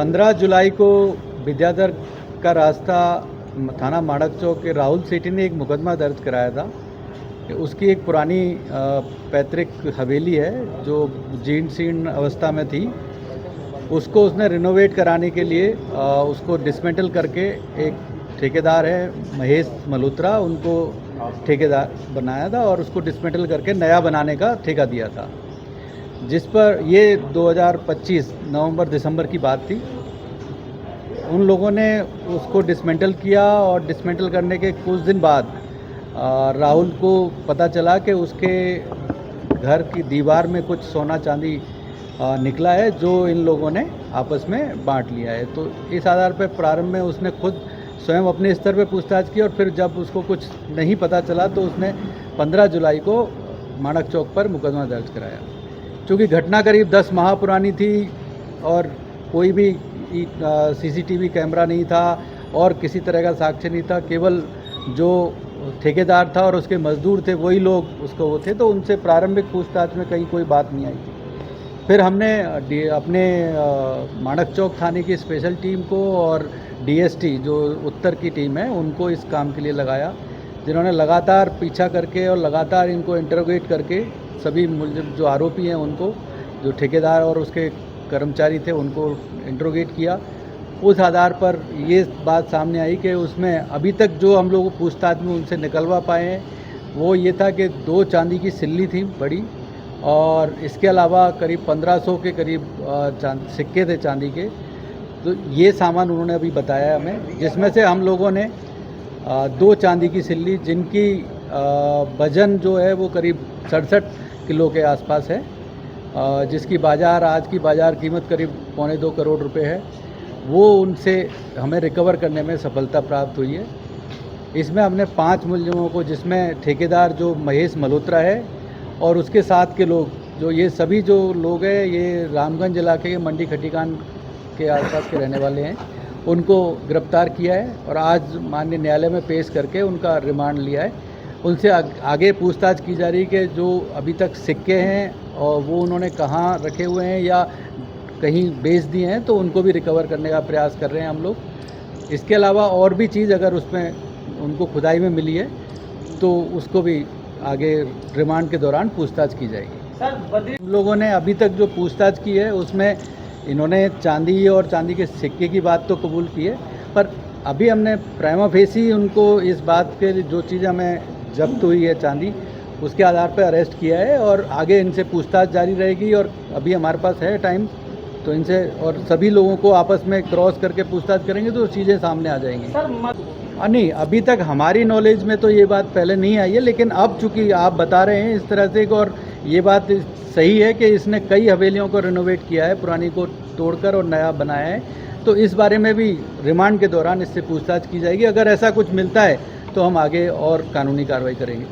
15 जुलाई को विद्याधर का रास्ता थाना माड़क चौक के राहुल सेठी ने एक मुकदमा दर्ज कराया था कि उसकी एक पुरानी पैतृक हवेली है जो जीर्ण शीर्ण अवस्था में थी। उसको उसने रिनोवेट कराने के लिए उसको डिसमेंटल करके एक ठेकेदार है महेश मल्होत्रा, उनको ठेकेदार बनाया था और उसको डिसमेंटल करके नया बनाने का ठेका दिया था, जिस पर ये 2025 नवंबर दिसंबर की बात थी। उन लोगों ने उसको डिसमेंटल किया और डिसमेंटल करने के कुछ दिन बाद राहुल को पता चला कि उसके घर की दीवार में कुछ सोना चांदी निकला है, जो इन लोगों ने आपस में बांट लिया है। तो इस आधार पर प्रारंभ में उसने खुद स्वयं अपने स्तर पर पूछताछ की और फिर जब उसको कुछ नहीं पता चला तो उसने 15 जुलाई को माड़क चौक पर मुकदमा दर्ज कराया। चूँकि घटना करीब 10 माह पुरानी थी और कोई भी सीसीटीवी कैमरा नहीं था और किसी तरह का साक्ष्य नहीं था, केवल जो ठेकेदार था और उसके मजदूर थे वही लोग उसको वो थे, तो उनसे प्रारंभिक पूछताछ में कहीं कोई बात नहीं आई थी। फिर हमने अपने माड़क चौक थाने की स्पेशल टीम को और डीएसटी जो उत्तर की टीम है उनको इस काम के लिए लगाया, जिन्होंने लगातार पीछा करके और लगातार इनको इंटरोगेट करके सभी मुलजिम जो आरोपी हैं उनको, जो ठेकेदार और उसके कर्मचारी थे, उनको इंटरोगेट किया। उस आधार पर ये बात सामने आई कि उसमें अभी तक जो हम लोग पूछताछ में उनसे निकलवा पाए हैं वो ये था कि 2 चांदी की सिल्ली थी बड़ी, और इसके अलावा करीब 1500 के करीब सिक्के थे चांदी के। तो ये सामान उन्होंने अभी बताया हमें, जिसमें से हम लोगों ने 2 चांदी की सिल्ली जिनकी वजन जो है वो करीब 67 किलो के आसपास है, जिसकी आज की बाज़ार कीमत करीब 2.25 करोड़ रुपए है, वो उनसे हमें रिकवर करने में सफलता प्राप्त हुई है। इसमें हमने 5 मुलजिमों को, जिसमें ठेकेदार जो महेश मल्होत्रा है और उसके साथ के लोग, जो ये सभी जो लोग हैं ये रामगंज इलाके के मंडी खटीकान के आसपास के रहने वाले हैं, उनको गिरफ्तार किया है और आज माननीय न्यायालय में पेश करके उनका रिमांड लिया है। उनसे आगे पूछताछ की जा रही है कि जो अभी तक सिक्के हैं और वो उन्होंने कहाँ रखे हुए हैं या कहीं बेच दिए हैं, तो उनको भी रिकवर करने का प्रयास कर रहे हैं हम लोग। इसके अलावा और भी चीज़ अगर उसमें उनको खुदाई में मिली है तो उसको भी आगे रिमांड के दौरान पूछताछ की जाएगी। हम लोगों ने अभी तक जो पूछताछ की है उसमें इन्होंने चांदी और चांदी के सिक्के की बात तो कबूल की है, पर अभी हमने प्राइमा फेसी उनको इस बात के जो चीज़ हमें जब्त हुई है चांदी, उसके आधार पर अरेस्ट किया है और आगे इनसे पूछताछ जारी रहेगी। और अभी हमारे पास है टाइम, तो इनसे और सभी लोगों को आपस में क्रॉस करके पूछताछ करेंगे तो चीज़ें सामने आ जाएंगी। नहीं, अभी तक हमारी नॉलेज में तो ये बात पहले नहीं आई है, लेकिन अब चूँकि आप बता रहे हैं इस तरह से, और ये बात सही है कि इसने कई हवेलियों को रिनोवेट किया है, पुरानी को तोड़कर और नया बनाया है, तो इस बारे में भी रिमांड के दौरान इससे पूछताछ की जाएगी। अगर ऐसा कुछ मिलता है तो हम आगे और कानूनी कार्रवाई करेंगे।